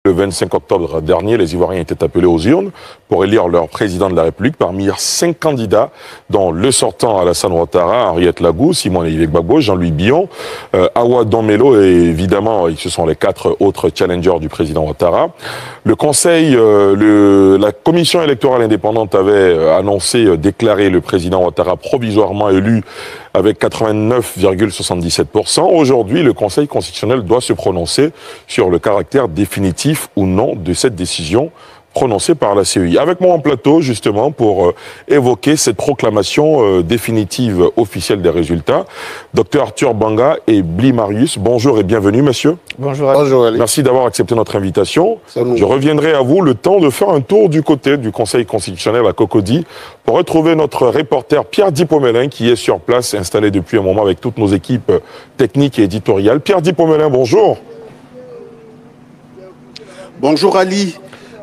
Le 25 octobre dernier, les Ivoiriens étaient appelés aux urnes pour élire leur président de la République parmi 5 candidats, dont le sortant Alassane Ouattara, Henriette Lagou, Simon Gbagbo, Jean-Louis Billon, Awa Domelo et évidemment, ce sont les 4 autres challengers du président Ouattara. Le Conseil, la Commission électorale indépendante avait annoncé déclarer le président Ouattara provisoirement élu avec 89,77%. Aujourd'hui, le Conseil constitutionnel doit se prononcer sur le caractère définitif ou non de cette décision prononcée par la CEI. Avec moi en plateau, justement, pour évoquer cette proclamation définitive officielle des résultats, Dr Arthur Banga et Bli Marius. Bonjour et bienvenue, monsieur. Bonjour. Bonjour, Ali. Merci d'avoir accepté notre invitation. Je reviendrai à vous le temps de faire un tour du côté du Conseil constitutionnel à Cocody pour retrouver notre reporter Pierre Dipomelin qui est sur place, installé depuis un moment avec toutes nos équipes techniques et éditoriales. Pierre Dipomelin, bonjour. Bonjour Ali.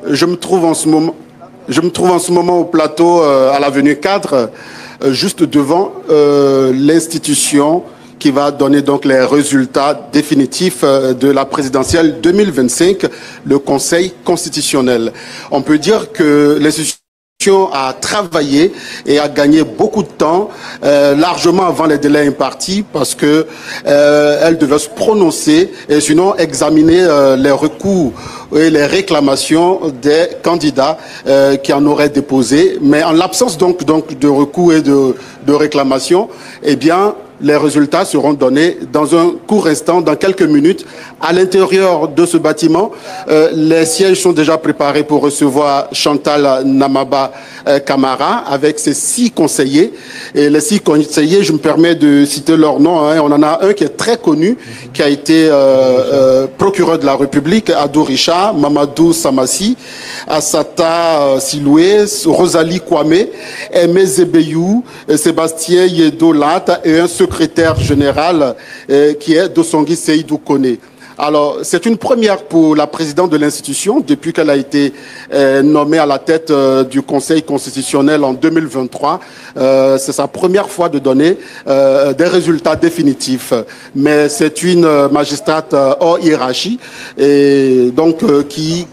Je me trouve en ce moment au plateau à l'avenue Cadre, juste devant l'institution qui va donner donc les résultats définitifs de la présidentielle 2025, le Conseil constitutionnel. On peut dire que l'institution a travaillé et a gagné beaucoup de temps, largement avant les délais impartis, parce que elle devait se prononcer et sinon examiner les recours et les réclamations des candidats qui en auraient déposé. Mais en l'absence donc de recours et de réclamations, eh bien, les résultats seront donnés dans un court instant, dans quelques minutes. À l'intérieur de ce bâtiment, les sièges sont déjà préparés pour recevoir Chantal Namaba Camara avec ses 6 conseillers. Et les 6 conseillers, je me permets de citer leur nom. On en a un qui est très connu, qui a été procureur de la République, Adou Richard, Mamadou Samassi, Assata Siloué, Rosalie Kwame, Aimé Zebeyou, Sébastien Yedolat et un secrétaire général qui est Dosongui Seydou Kone. Alors, c'est une première pour la présidente de l'institution depuis qu'elle a été nommée à la tête du Conseil constitutionnel en 2023. C'est sa première fois de donner des résultats définitifs. Mais c'est une magistrate hors hiérarchie et donc qui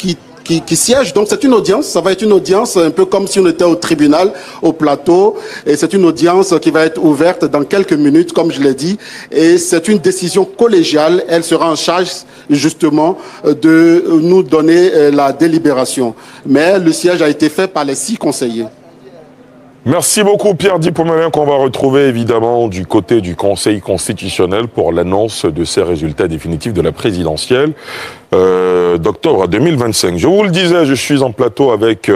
siège. Donc c'est une audience, ça va être une audience un peu comme si on était au tribunal, au plateau, et c'est une audience qui va être ouverte dans quelques minutes, comme je l'ai dit, et c'est une décision collégiale. Elle sera en charge justement de nous donner la délibération. Mais le siège a été fait par les 6 conseillers. Merci beaucoup Pierre Dipomelin qu'on va retrouver évidemment du côté du Conseil constitutionnel pour l'annonce de ces résultats définitifs de la présidentielle d'octobre 2025. Je vous le disais, je suis en plateau avec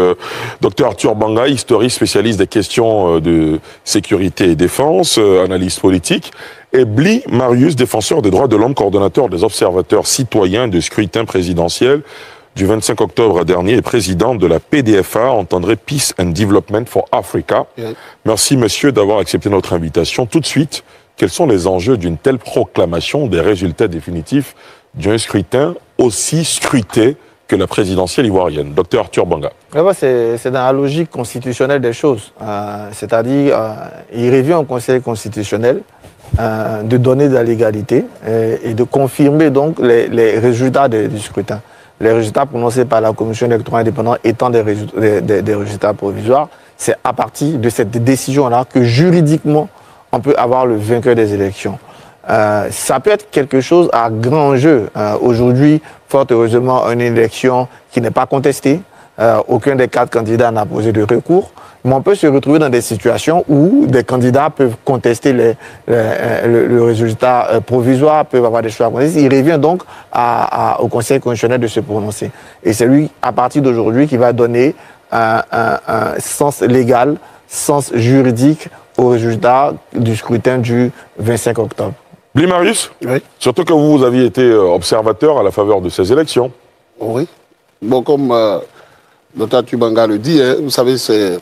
Dr Arthur Banga, historiste spécialiste des questions de sécurité et défense, analyste politique, et Bli Marius, défenseur des droits de l'homme, coordonnateur des observateurs citoyens de scrutin présidentiel du 25 octobre dernier et président de la PDFA, entendrait Peace and Development for Africa. Merci, monsieur, d'avoir accepté notre invitation. Tout de suite, quels sont les enjeux d'une telle proclamation des résultats définitifs d'un scrutin aussi scruté que la présidentielle ivoirienne? Docteur Arthur Banga. C'est dans la logique constitutionnelle des choses. C'est-à-dire, il revient au Conseil constitutionnel de donner de la légalité et de confirmer donc les résultats du scrutin. Les résultats prononcés par la Commission électorale indépendante étant des résultats provisoires, c'est à partir de cette décision-là que juridiquement, on peut avoir le vainqueur des élections. Ça peut être quelque chose à grand jeu. Aujourd'hui, fort heureusement, une élection qui n'est pas contestée. Aucun des 4 candidats n'a posé de recours. Mais on peut se retrouver dans des situations où des candidats peuvent contester le résultat provisoire, peuvent avoir des choix à contester. Il revient donc au Conseil constitutionnel de se prononcer. Et c'est lui, à partir d'aujourd'hui, qui va donner un sens légal, sens juridique au résultat du scrutin du 25 octobre. Bli Marius, oui. Surtout que vous aviez été observateur à la faveur de ces élections. Oui. Bon, comme Dr Tubanga le dit, vous savez, c'est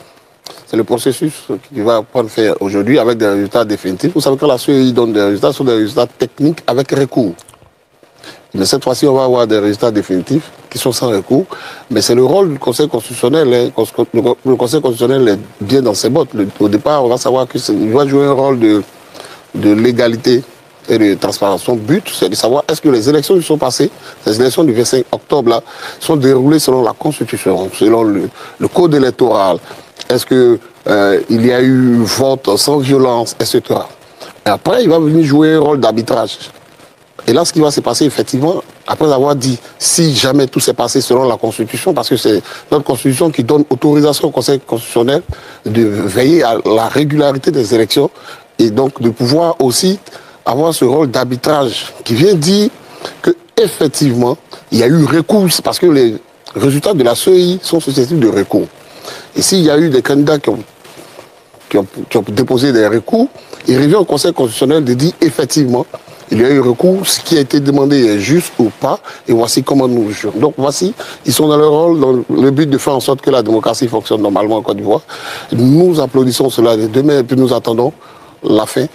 le processus qui va prendre fin aujourd'hui avec des résultats définitifs. Vous savez que la CEI donne des résultats, ce sont des résultats techniques avec recours. Mais cette fois-ci, on va avoir des résultats définitifs qui sont sans recours. Mais c'est le rôle du Conseil constitutionnel. Le Conseil constitutionnel est bien dans ses bottes. Au départ, on va savoir qu'il doit jouer un rôle de légalité et de transparence. Son but, c'est de savoir est-ce que les élections qui sont passées, les élections du 25 octobre, là, sont déroulées selon la Constitution, selon le code électoral. Est-ce que il y a eu vote sans violence, etc. Et après, il va venir jouer un rôle d'arbitrage. Et là, ce qui va se passer, effectivement, après avoir dit, si jamais tout s'est passé selon la Constitution, parce que c'est notre Constitution qui donne autorisation au Conseil constitutionnel de veiller à la régularité des élections et donc de pouvoir aussi avoir ce rôle d'arbitrage qui vient dire qu'effectivement, il y a eu recours, parce que les résultats de la CEI sont susceptibles de recours. Et s'il y a eu des candidats qui ont déposé des recours, il revient au Conseil constitutionnel de dire effectivement, il y a eu recours, ce qui a été demandé est juste ou pas, et voici comment nous jugeons. Donc voici, ils sont dans leur rôle, dans le but de faire en sorte que la démocratie fonctionne normalement en Côte d'Ivoire. Nous applaudissons cela demain, et puis nous attendons la fin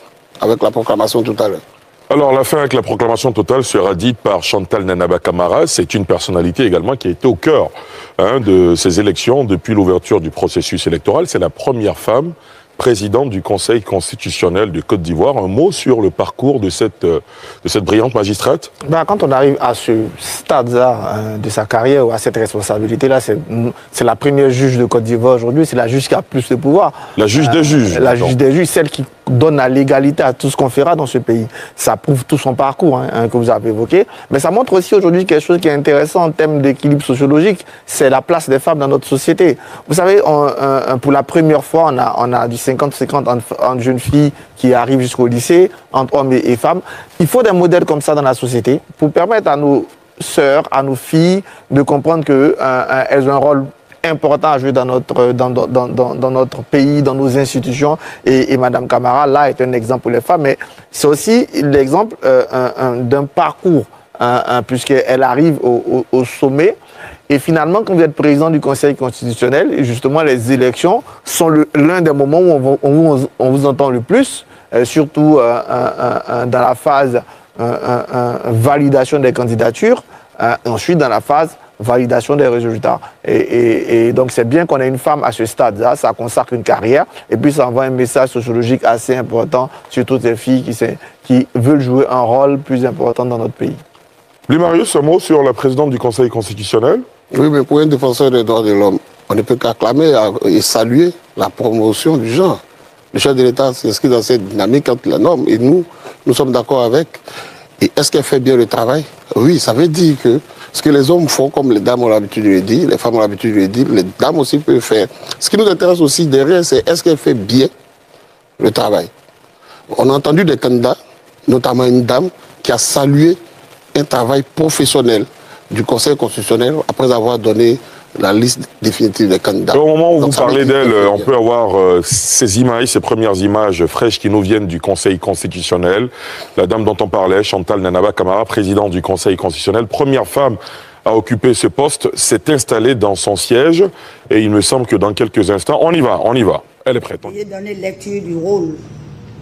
avec la proclamation tout à l'heure. Alors, la fin avec la proclamation totale sera dite par Chantal Nanaba Camara. C'est une personnalité également qui a été au cœur de ces élections depuis l'ouverture du processus électoral. C'est la première femme présidente du Conseil constitutionnel de Côte d'Ivoire. Un mot sur le parcours de cette brillante magistrate? Quand on arrive à ce stade-là de sa carrière ou à cette responsabilité-là, c'est la première juge de Côte d'Ivoire aujourd'hui, c'est la juge qui a plus de pouvoir. La juge des juges. La juge des juges, celle qui donne la légalité à tout ce qu'on fera dans ce pays. Ça prouve tout son parcours que vous avez évoqué. Mais ça montre aussi aujourd'hui quelque chose qui est intéressant en termes d'équilibre sociologique, c'est la place des femmes dans notre société. Vous savez, pour la première fois, on a du 50-50 entre jeunes filles qui arrivent jusqu'au lycée, entre hommes et femmes. Il faut des modèles comme ça dans la société pour permettre à nos sœurs, à nos filles de comprendre qu'elles ont un rôle important à jouer dans notre pays, dans nos institutions. Et Mme Camara, là, est un exemple pour les femmes. Mais c'est aussi l'exemple d'un parcours, puisqu'elle arrive au sommet. Et finalement, quand vous êtes président du Conseil constitutionnel, justement, les élections sont l'un des moments où on vous entend le plus, surtout dans la phase validation des candidatures, ensuite dans la phase validation des résultats. Et donc c'est bien qu'on ait une femme à ce stade-là, ça consacre une carrière, et puis ça envoie un message sociologique assez important sur toutes ces filles qui veulent jouer un rôle plus important dans notre pays. Marius, un mot sur la présidente du Conseil constitutionnel? Oui, mais pour un défenseur des droits de l'homme, on ne peut qu'acclamer et saluer la promotion du genre. Le chef de l'État s'inscrit dans cette dynamique entre la norme, et nous sommes d'accord avec. Et est-ce qu'elle fait bien le travail? Oui, ça veut dire que ce que les hommes font, comme les dames ont l'habitude de le dire, les femmes ont l'habitude de le dire, les dames aussi peuvent faire. Ce qui nous intéresse aussi derrière, c'est est-ce qu'elle fait bien le travail? On a entendu des candidats, notamment une dame, qui a salué un travail professionnel du Conseil constitutionnel après avoir donné la liste définitive des candidats. Au moment où vous parlez d'elle, on peut avoir ces images, ces premières images fraîches qui nous viennent du Conseil constitutionnel. La dame dont on parlait, Chantal Nanaba Camara, présidente du Conseil constitutionnel, première femme à occuper ce poste, s'est installée dans son siège et il me semble que dans quelques instants, on y va. Elle est prête. Veuillez donner lecture du rôle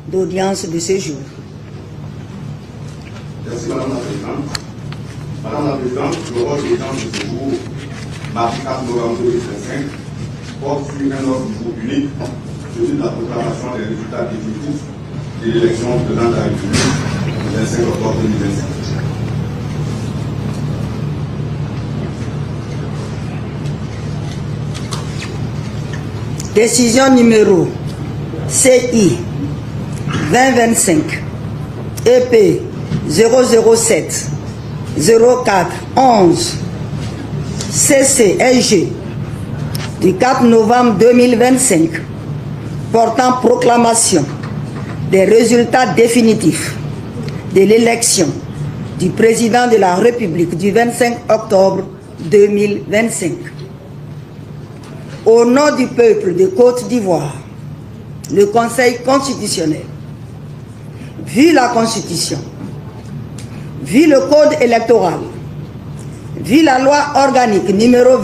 d'audience de ce jour. Merci Madame la Présidente. Madame la Présidente, le rôle d'audience de ce jour, mardi 4 novembre 2025, porte sur un ordre du jour unique, celui de la proclamation des résultats définitifs de l'élection du président de la République le 25 octobre 2025. Décision numéro CI 2025 EP 007 04 11 CCLG du 4 novembre 2025 portant proclamation des résultats définitifs de l'élection du président de la République du 25 octobre 2025. Au nom du peuple de Côte d'Ivoire, le Conseil constitutionnel, vu la Constitution, vu le Code électoral, vu la loi organique numéro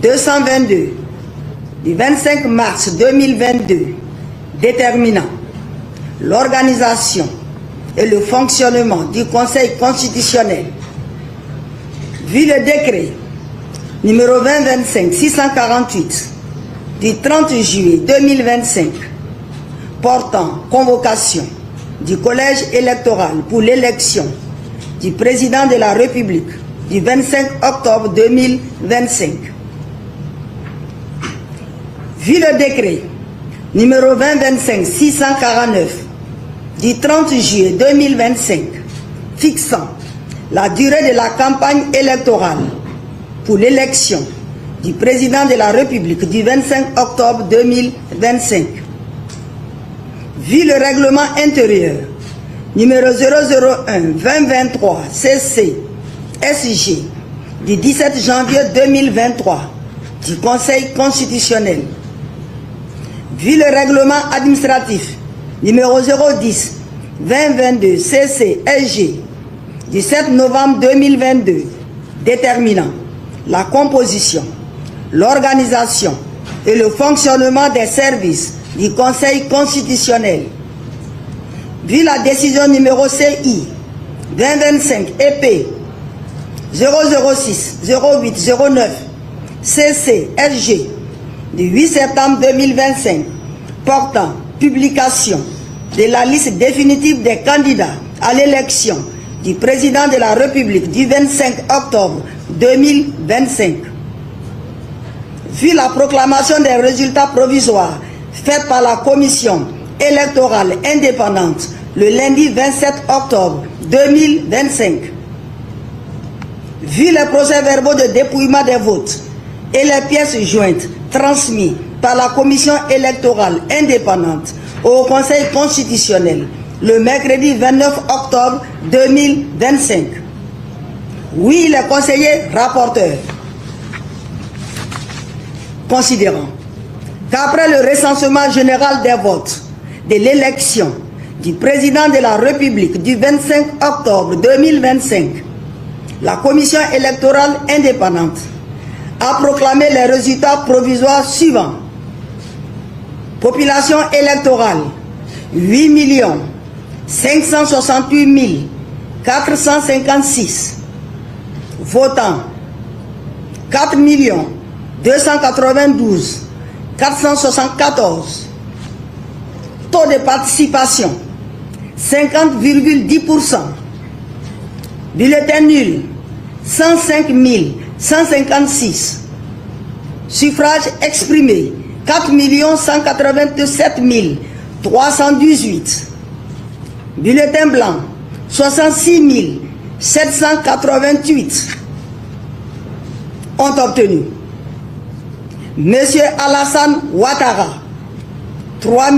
2022-222 du 25 mars 2022 déterminant l'organisation et le fonctionnement du Conseil constitutionnel, vu le décret numéro 2025-648 du 30 juillet 2025 portant convocation, du collège électoral pour l'élection du président de la République du 25 octobre 2025. Vu le décret numéro 2025-649 du 30 juillet 2025 fixant la durée de la campagne électorale pour l'élection du président de la République du 25 octobre 2025. Vu le règlement intérieur numéro 001-2023 CC SG du 17 janvier 2023 du Conseil constitutionnel, vu le règlement administratif numéro 010-2022 CC SG du 7 novembre 2022 déterminant la composition, l'organisation et le fonctionnement des services du Conseil constitutionnel, vu la décision numéro CI 2025 EP 006-08-09 CC SG du 8 septembre 2025 portant publication de la liste définitive des candidats à l'élection du président de la République du 25 octobre 2025. Vu la proclamation des résultats provisoires faite par la commission électorale indépendante le lundi 27 octobre 2025. Vu les procès-verbaux de dépouillement des votes et les pièces jointes transmis par la commission électorale indépendante au Conseil constitutionnel le mercredi 29 octobre 2025. Oui, les conseillers rapporteurs, considérant qu'après le recensement général des votes de l'élection du président de la République du 25 octobre 2025, la commission électorale indépendante a proclamé les résultats provisoires suivants. Population électorale 8 568 456. Votants 4 292 474. Taux de participation 50,10%. Bulletin nul 105 156. Suffrage exprimé 4 187 318. Bulletin blanc 66 788 ont obtenu. Monsieur Alassane Ouattara 3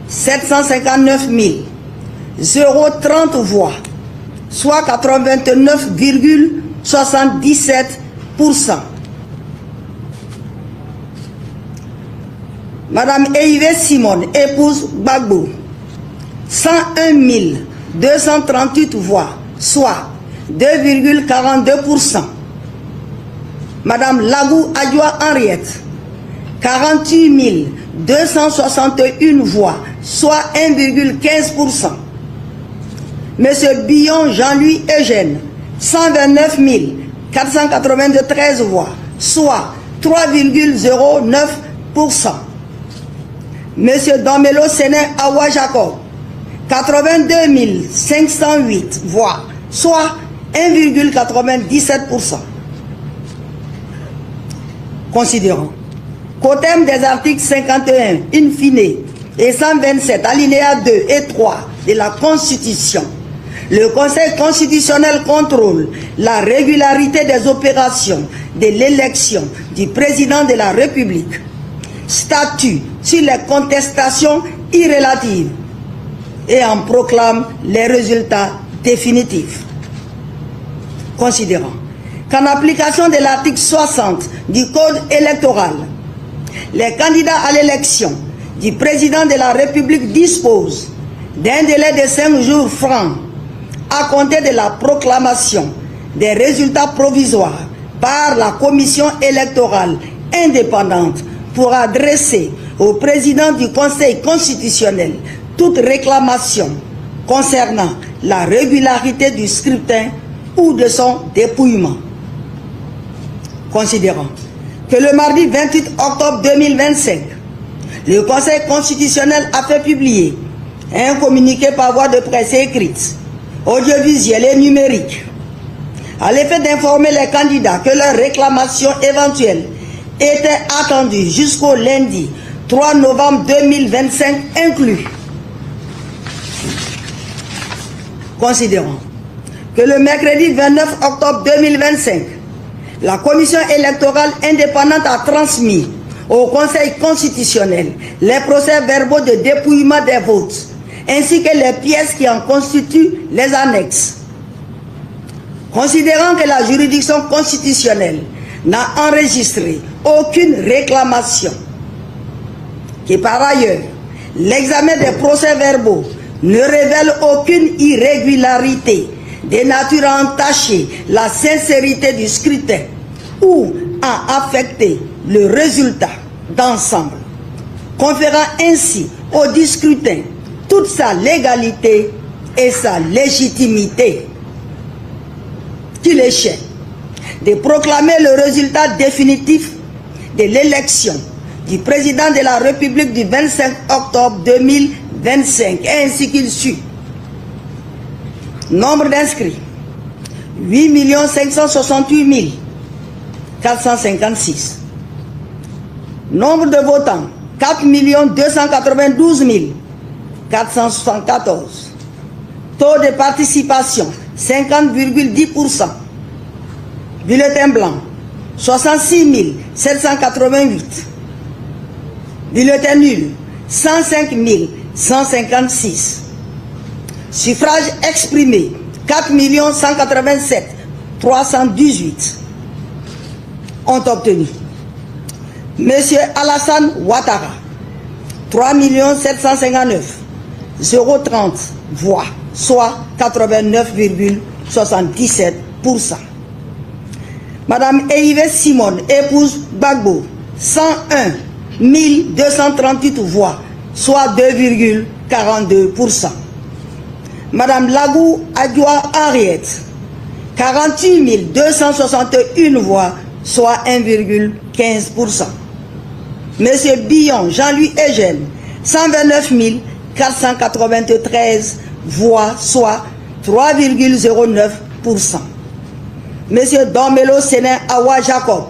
759 030 voix, soit 89,77%. Madame Eive Simone, épouse Gbagbo, 101 238 voix, soit 2,42%. Madame Lagou Adjoa Henriette, 48 261 voix, soit 1,15%. Monsieur Billon Jean-Louis Eugène, 129 493 voix, soit 3,09%. Monsieur Domelo Séné Awa Jacob, 82 508 voix, soit 1,97%. Considérant qu'au terme des articles 51, in fine, et 127, alinéas 2 et 3 de la Constitution, le Conseil constitutionnel contrôle la régularité des opérations de l'élection du président de la République, statue sur les contestations irrélatives et en proclame les résultats définitifs. Considérant qu'en application de l'article 60 du Code électoral, les candidats à l'élection du président de la République disposent d'un délai de 5 jours francs à compter de la proclamation des résultats provisoires par la commission électorale indépendante pour adresser au président du Conseil constitutionnel toute réclamation concernant la régularité du scrutin ou de son dépouillement. Considérant que le mardi 28 octobre 2025, le Conseil constitutionnel a fait publier un communiqué par voie de presse écrite, audiovisuelle et numérique, à l'effet d'informer les candidats que leurs réclamations éventuelles étaient attendues jusqu'au lundi 3 novembre 2025 inclus. Considérant que le mercredi 29 octobre 2025, la Commission électorale indépendante a transmis au Conseil constitutionnel les procès-verbaux de dépouillement des votes, ainsi que les pièces qui en constituent les annexes. Considérant que la juridiction constitutionnelle n'a enregistré aucune réclamation, que par ailleurs, l'examen des procès-verbaux ne révèle aucune irrégularité de nature à entacher la sincérité du scrutin ou à affecter le résultat d'ensemble, conférant ainsi au scrutin toute sa légalité et sa légitimité, qu'il échait de proclamer le résultat définitif de l'élection du président de la République du 25 octobre 2025, ainsi qu'il suit. Nombre d'inscrits, 8 568 456. Nombre de votants, 4 292 474. Taux de participation, 50,10%. Bulletin blanc, 66 788. Bulletin nul, 105 156. Suffrage exprimé, 4 187 318 ont obtenu. Monsieur Alassane Ouattara, 3 759 030 voix, soit 89,77%. Madame Eive Simone, épouse Gbagbo, 101 238 voix, soit 2,42%. Madame Lagou Adjoua Henriette, 48 261 voix, soit 1,15%. Monsieur Billon Jean-Louis Eugène, 129 493 voix, soit 3,09%. Monsieur Domelo Sénin Awa Jacob,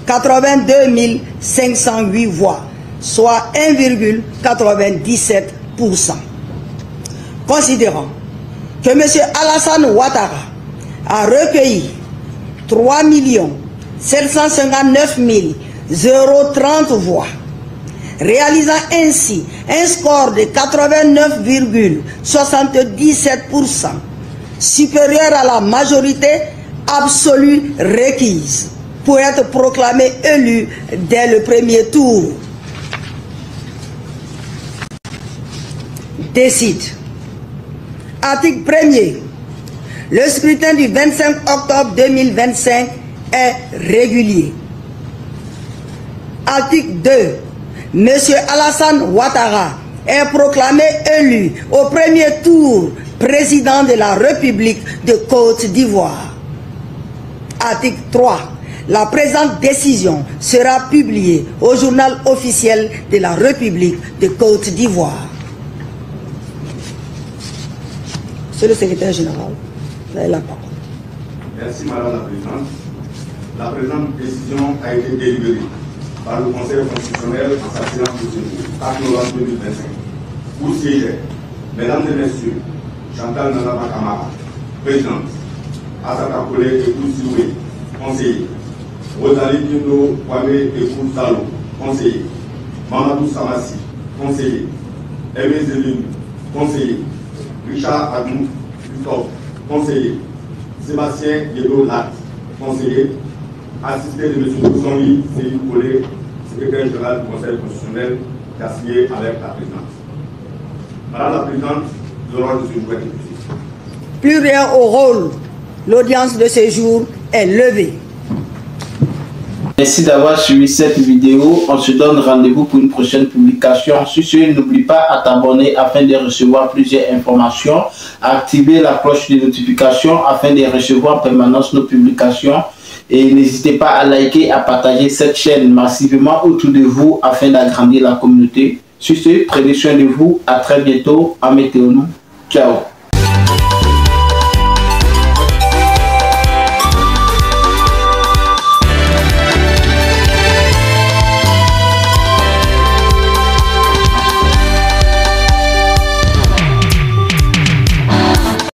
82 508 voix, soit 1,97%. Considérant que M. Alassane Ouattara a recueilli 3 759 030 voix, réalisant ainsi un score de 89,77%, supérieur à la majorité absolue requise pour être proclamé élu dès le premier tour. Décide. Article 1er. Le scrutin du 25 octobre 2025 est régulier. Article 2. Monsieur Alassane Ouattara est proclamé élu au premier tour président de la République de Côte d'Ivoire. Article 3. La présente décision sera publiée au journal officiel de la République de Côte d'Ivoire. Monsieur le secrétaire général, vous avez la parole. Merci Madame la Présidente. La présente décision a été délibérée par le Conseil constitutionnel en sa séance de ce jour, 4 novembre 2025. Pour siéger, Mesdames et Messieurs, Chantal Nanaba Kamara, Présidente, Assata Kole Épouse Sioué, conseiller, Rosalie Dindo Kwame Épouse Salo, conseiller, Mamadou Samassi, conseiller, Aimé Zéline, conseiller, Richard Adou Christophe, conseiller, Sébastien Guédo Lat, conseiller, assisté de M. Boussanli Céline Collet, secrétaire général du Conseil constitutionnel, qui a signé avec la présidente. Madame la Présidente, l'ordre de ce jour est diffusé. Plus rien au rôle. L'audience de ce jour est levée. Merci d'avoir suivi cette vidéo. On se donne rendez-vous pour une prochaine publication. Sur ce, n'oublie pas à t'abonner afin de recevoir plusieurs informations. Activer la cloche de notification afin de recevoir en permanence nos publications. Et n'hésitez pas à liker, à partager cette chaîne massivement autour de vous afin d'agrandir la communauté. Sur ce, prenez soin de vous. À très bientôt. En météo. Ciao.